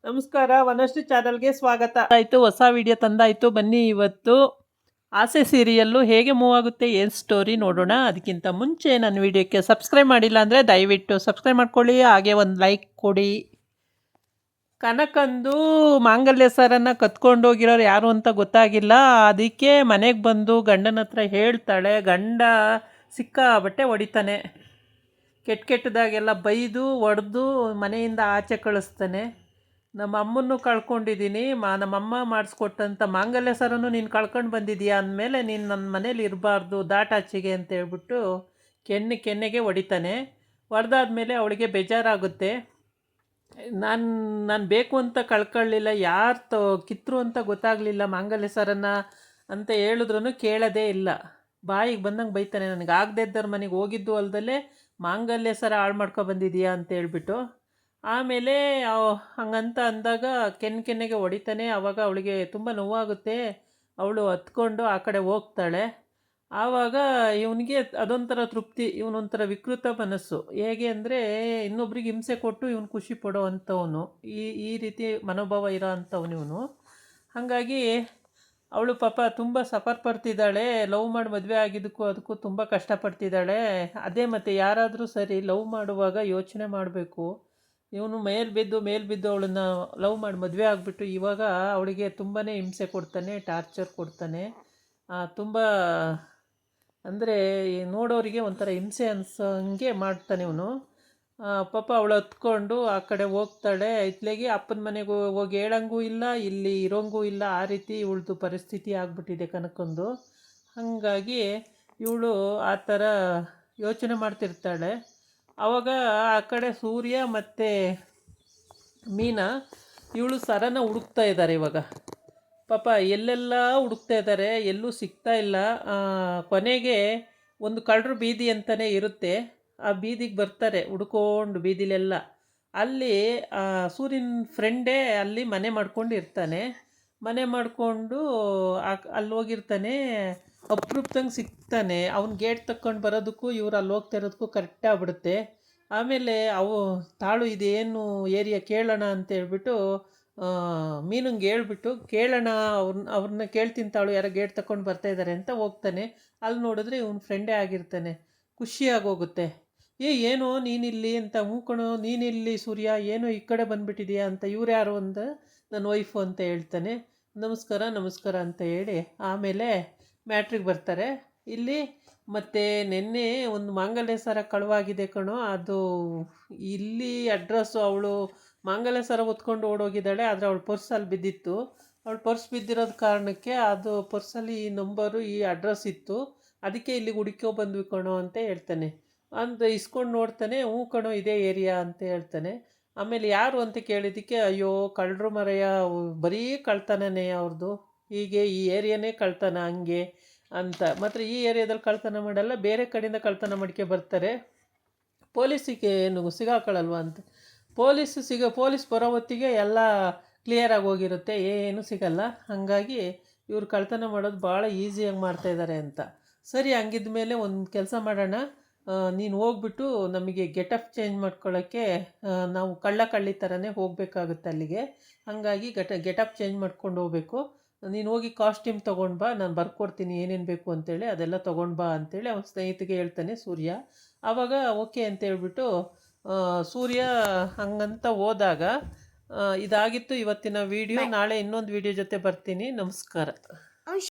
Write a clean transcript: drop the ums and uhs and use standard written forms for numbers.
ನಮಸ್ಕಾರ, ವನಶ್ರೀ ಚಾನಲ್ಗೆ ಸ್ವಾಗತ. ಆಯಿತು, ಹೊಸ ವಿಡಿಯೋ ತಂದಾಯಿತು. ಬನ್ನಿ ಇವತ್ತು ಆಸೆ ಸೀರಿಯಲ್ಲು ಹೇಗೆ ಮೂವ್ ಆಗುತ್ತೆ, ಏನು ಸ್ಟೋರಿ ನೋಡೋಣ. ಅದಕ್ಕಿಂತ ಮುಂಚೆ ನನ್ನ ವಿಡಿಯೋಕ್ಕೆ ಸಬ್ಸ್ಕ್ರೈಬ್ ಮಾಡಿಲ್ಲ ಅಂದರೆ ದಯವಿಟ್ಟು ಸಬ್ಸ್ಕ್ರೈಬ್ ಮಾಡ್ಕೊಳ್ಳಿ, ಹಾಗೆ ಒಂದು ಲೈಕ್ ಕೊಡಿ. ಕನಕಂದು ಮಾಂಗಲ್ಯ ಸರನ್ನು ಕತ್ಕೊಂಡೋಗಿರೋರು ಯಾರು ಅಂತ ಗೊತ್ತಾಗಿಲ್ಲ. ಅದಕ್ಕೆ ಮನೆಗೆ ಬಂದು ಗಂಡನ ಹತ್ರ ಹೇಳ್ತಾಳೆ. ಗಂಡ ಸಿಕ್ಕಾಬಟ್ಟೆ ಹೊಡಿತಾನೆ, ಕೆಟ್ಟದಾಗೆಲ್ಲ ಬೈದು ಹೊಡೆದು ಮನೆಯಿಂದ ಆಚೆ ಕಳಿಸ್ತಾನೆ. ನಮ್ಮ ಅಮ್ಮನ್ನು ಕಳ್ಕೊಂಡಿದ್ದೀನಿ, ನಮ್ಮಮ್ಮ ಮಾಡಿಸ್ಕೊಟ್ಟಂಥ ಮಾಂಗಲ್ಯ ಸರನ್ನು ನೀನು ಕಳ್ಕೊಂಡು ಬಂದಿದ್ದೀಯಾ ಅಂದಮೇಲೆ ನೀನು ನನ್ನ ಮನೇಲಿ ಇರಬಾರ್ದು, ದಾಟಾಚೆಗೆ ಅಂತ ಹೇಳ್ಬಿಟ್ಟು ಕೆನ್ನೆಗೆ ಹೊಡಿತಾನೆ. ಹೊಡೆದಾದ್ಮೇಲೆ ಅವಳಿಗೆ ಬೇಜಾರಾಗುತ್ತೆ. ನಾನು ಬೇಕು ಅಂತ ಕಳ್ಕೊಳ್ಳಿಲ್ಲ, ಯಾರು ಕಿತ್ತರು ಅಂತ ಗೊತ್ತಾಗಲಿಲ್ಲ ಮಾಂಗಲ್ಯ ಸರನ್ನು ಅಂತ ಹೇಳಿದ್ರೂ ಕೇಳೋದೇ ಇಲ್ಲ. ಬಾಯಿಗೆ ಬಂದಂಗೆ ಬೈತಾನೆ. ನನಗೆ ಆಗದೆ ಇದ್ದವ್ರ ಮನೆಗೆ ಹೋಗಿದ್ದು ಅಲ್ದಲ್ಲೇ ಮಾಂಗಲ್ಯ ಸರ ಹಾಳು ಮಾಡ್ಕೊ ಬಂದಿದ್ದೀಯಾ ಅಂತ ಹೇಳ್ಬಿಟ್ಟು. ಆಮೇಲೆ ಹಂಗಂತ ಅಂದಾಗ ಕೆನ್ನೆಗೆ ಹೊಡಿತಾನೆ. ಆವಾಗ ಅವಳಿಗೆ ತುಂಬ ನೋವಾಗುತ್ತೆ. ಅವಳು ಹತ್ಕೊಂಡು ಆ ಕಡೆ ಹೋಗ್ತಾಳೆ. ಆವಾಗ ಇವನಿಗೆ ಅದೊಂಥರ ತೃಪ್ತಿ, ಇವನೊಂಥರ ವಿಕೃತ ಮನಸ್ಸು. ಹೇಗೆ ಅಂದರೆ ಇನ್ನೊಬ್ರಿಗೆ ಹಿಂಸೆ ಕೊಟ್ಟು ಇವನು ಖುಷಿ ಪಡೋ ಅಂಥವನು, ಈ ರೀತಿ ಮನೋಭಾವ ಇರೋ ಅಂಥವನು ಇವನು. ಹಾಗಾಗಿ ಅವಳು ಪಾಪ ತುಂಬ ಸಫರ್ ಪಡ್ತಿದ್ದಾಳೆ. ಲವ್ ಮಾಡಿ ಮದುವೆ ಆಗಿದ್ದಕ್ಕೂ ಅದಕ್ಕೂ ತುಂಬ ಕಷ್ಟಪಡ್ತಿದ್ದಾಳೆ. ಅದೇ ಮತ್ತು ಯಾರಾದರೂ ಸರಿ ಲವ್ ಮಾಡುವಾಗ ಯೋಚನೆ ಮಾಡಬೇಕು. ಇವನು ಮೇಲ್ಬಿದ್ದು ಅವಳನ್ನು ಲವ್ ಮಾಡಿ ಮದುವೆ ಆಗಿಬಿಟ್ಟು ಇವಾಗ ಅವಳಿಗೆ ತುಂಬಾ ಹಿಂಸೆ ಕೊಡ್ತಾನೆ, ಟಾರ್ಚರ್ ಕೊಡ್ತಾನೆ. ತುಂಬ ಅಂದರೆ ನೋಡೋರಿಗೆ ಒಂಥರ ಹಿಂಸೆ ಅನ್ಸೋಂಗೆ ಮಾಡ್ತಾನೆ ಇವನು. ಪಾಪ ಅವಳು ಹತ್ಕೊಂಡು ಆ ಕಡೆ ಹೋಗ್ತಾಳೆ. ಇತ್ಲಾಗಿ ಅಪ್ಪನ ಮನೆಗೆ ಹೋಗಿ ಹೇಳಂಗೂ ಇಲ್ಲ, ಇಲ್ಲಿ ಇರೋಂಗೂ ಇಲ್ಲ. ಆ ರೀತಿ ಇವಳದು ಪರಿಸ್ಥಿತಿ ಆಗಿಬಿಟ್ಟಿದೆ ಕನಕೊಂದು. ಹಾಗಾಗಿ ಇವಳು ಆ ಥರ ಯೋಚನೆ ಮಾಡ್ತಿರ್ತಾಳೆ. ಆವಾಗ ಆ ಕಡೆ ಸೂರ್ಯ ಮತ್ತು ಮೀನಾ ಇವಳು ಸರನ ಹುಡುಕ್ತಾ ಇದ್ದಾರೆ. ಇವಾಗ ಪಾಪ ಎಲ್ಲೆಲ್ಲ ಹುಡುಕ್ತಾ ಇದ್ದಾರೆ, ಎಲ್ಲೂ ಸಿಗ್ತಾ ಇಲ್ಲ. ಕೊನೆಗೆ ಒಂದು ಕಳ್ಳರು ಬೀದಿ ಅಂತಲೇ ಇರುತ್ತೆ, ಆ ಬೀದಿಗೆ ಬರ್ತಾರೆ ಹುಡ್ಕೊಂಡು ಬೀದಿಲೆಲ್ಲ. ಅಲ್ಲಿ ಸೂರ್ಯನ ಫ್ರೆಂಡೇ ಅಲ್ಲಿ ಮನೆ ಮಾಡ್ಕೊಂಡು ಇರ್ತಾನೆ. ಮನೆ ಮಾಡಿಕೊಂಡು ಅಲ್ಲಿ ಹೋಗಿರ್ತಾನೆ. ಅಪ್ರೂಪ್ದಂಗೆ ಸಿಗ್ತಾನೆ. ಅವ್ನು ಗೇಟ್ ತಕ್ಕೊಂಡು ಬರೋದಕ್ಕೂ ಇವ್ರು ಅಲ್ಲಿ ಹೋಗ್ತಾ ಇರೋದಕ್ಕೂ ಕರೆಕ್ಟಾಗ್ಬಿಡುತ್ತೆ. ಆಮೇಲೆ ತಾಳು ಇದೇನು ಏರಿಯಾ ಕೇಳೋಣ ಅಂತೇಳ್ಬಿಟ್ಟು ಮೀನಂಗೆ ಹೇಳ್ಬಿಟ್ಟು ಕೇಳೋಣ, ಅವ್ರನ್ನ ಕೇಳ್ತೀನಿ ತಾಳು, ಯಾರೋ ಗೇಟ್ ತಗೊಂಡು ಬರ್ತಾಯಿದ್ದಾರೆ ಅಂತ ಹೋಗ್ತಾನೆ. ಅಲ್ಲಿ ನೋಡಿದ್ರೆ ಇವನು ಫ್ರೆಂಡೇ ಆಗಿರ್ತಾನೆ. ಖುಷಿಯಾಗೋಗುತ್ತೆ. ಏನೋ ನೀನಿಲ್ಲಿ ಅಂತ. ಕಣೋ ನೀನಿಲ್ಲಿ ಸೂರ್ಯ, ಏನೋ ಈ ಕಡೆ ಬಂದುಬಿಟ್ಟಿದೆಯಾ ಅಂತ. ಇವ್ರು ಯಾರು ಅಂತ, ನನ್ನ ವೈಫು ಅಂತ ಹೇಳ್ತಾನೆ. ನಮಸ್ಕಾರ ಅಂತ ಹೇಳಿ ಆಮೇಲೆ ಮ್ಯಾಟ್ರಿಗೆ ಬರ್ತಾರೆ. ಇಲ್ಲಿ ಮತ್ತು ನಿನ್ನೆ ಒಂದು ಮಾಂಗಲ್ಯ ಸರ ಕಳುವಾಗಿದೆ ಕಣೋ, ಅದು ಇಲ್ಲಿ ಅಡ್ರೆಸ್ಸು. ಅವಳು ಮಾಂಗಲ್ಯ ಸರ ಹೊತ್ಕೊಂಡು ಓಡೋಗಿದ್ದಾಳೆ, ಆದರೆ ಅವಳು ಪರ್ಸಲ್ಲಿ ಬಿದ್ದಿತ್ತು. ಅವಳು ಪರ್ಸ್ ಬಿದ್ದಿರೋದು ಕಾರಣಕ್ಕೆ ಅದು ಪರ್ಸಲ್ಲಿ ಈ ನಂಬರು, ಈ ಅಡ್ರೆಸ್ ಇತ್ತು, ಅದಕ್ಕೆ ಇಲ್ಲಿಗೆ ಹುಡುಕೋ ಬಂದ್ವಿ ಕಣೋ ಅಂತ ಹೇಳ್ತಾನೆ. ಇಸ್ಕೊಂಡು ನೋಡ್ತಾನೆ. ಕಣೋ ಇದೇ ಏರಿಯಾ ಅಂತ ಹೇಳ್ತಾನೆ. ಆಮೇಲೆ ಯಾರು ಅಂತ ಕೇಳಿದ್ದಕ್ಕೆ, ಅಯ್ಯೋ ಕಳ್ಳರು ಮರೆಯ, ಬರೀ ಕಳ್ತನನೇ ಅವ್ರದ್ದು, ಹೀಗೆ ಈ ಏರಿಯಾನೇ ಕಳ್ತನ ಹಂಗೆ ಅಂತ. ಮಾತ್ರ ಈ ಏರಿಯಾದಲ್ಲಿ ಕಳ್ತನ ಮಾಡಲ್ಲ, ಬೇರೆ ಕಡೆಯಿಂದ ಕಳ್ತನ ಮಾಡ್ಕೆ ಬರ್ತಾರೆ. ಪೊಲೀಸಿಗೆ ಏನು ಸಿಗಾಕೊಳ್ಳಲ್ವ ಅಂತ. ಪೊಲೀಸ್ ಬರೋ ಹೊತ್ತಿಗೆ ಎಲ್ಲ ಕ್ಲಿಯರಾಗಿ ಹೋಗಿರುತ್ತೆ, ಏನೂ ಸಿಗಲ್ಲ. ಹಾಗಾಗಿ ಇವ್ರು ಕಳ್ತನ ಮಾಡೋದು ಭಾಳ ಈಸಿಯಾಗಿ ಮಾಡ್ತಾಯಿದ್ದಾರೆ ಅಂತ. ಸರಿ, ಹಂಗಿದ ಮೇಲೆ ಒಂದು ಕೆಲಸ ಮಾಡೋಣ, ನೀನು ಹೋಗ್ಬಿಟ್ಟು ನಮಗೆ ಗೆಟಪ್ ಚೇಂಜ್ ಮಾಡ್ಕೊಳ್ಳೋಕ್ಕೆ ನಾವು ಕಳ್ಳಿ ಥರನೇ ಹೋಗಬೇಕಾಗುತ್ತೆ ಅಲ್ಲಿಗೆ. ಹಾಗಾಗಿ ಗೆಟಪ್ ಚೇಂಜ್ ಮಾಡ್ಕೊಂಡು ಹೋಗಬೇಕು. ನೀನು ಹೋಗಿ ಕಾಸ್ಟ್ಯೂಮ್ ತೊಗೊಂಡು ಬಾ, ನಾನು ಬರ್ಕೊಡ್ತೀನಿ ಏನೇನು ಬೇಕು ಅಂತೇಳಿ, ಅದೆಲ್ಲ ತೊಗೊಂಡು ಬಾ ಅಂತೇಳಿ ಅವನ ಸ್ನೇಹಿತಿಗೆ ಹೇಳ್ತಾನೆ ಸೂರ್ಯ. ಆವಾಗ ಓಕೆ ಅಂತೇಳ್ಬಿಟ್ಟು ಸೂರ್ಯ ಹಂಗಂತ ಹೋದಾಗ ಇದಾಗಿತ್ತು ಇವತ್ತಿನ ವಿಡಿಯೋ. ನಾಳೆ ಇನ್ನೊಂದು ವಿಡಿಯೋ ಜೊತೆ ಬರ್ತೀನಿ. ನಮಸ್ಕಾರ.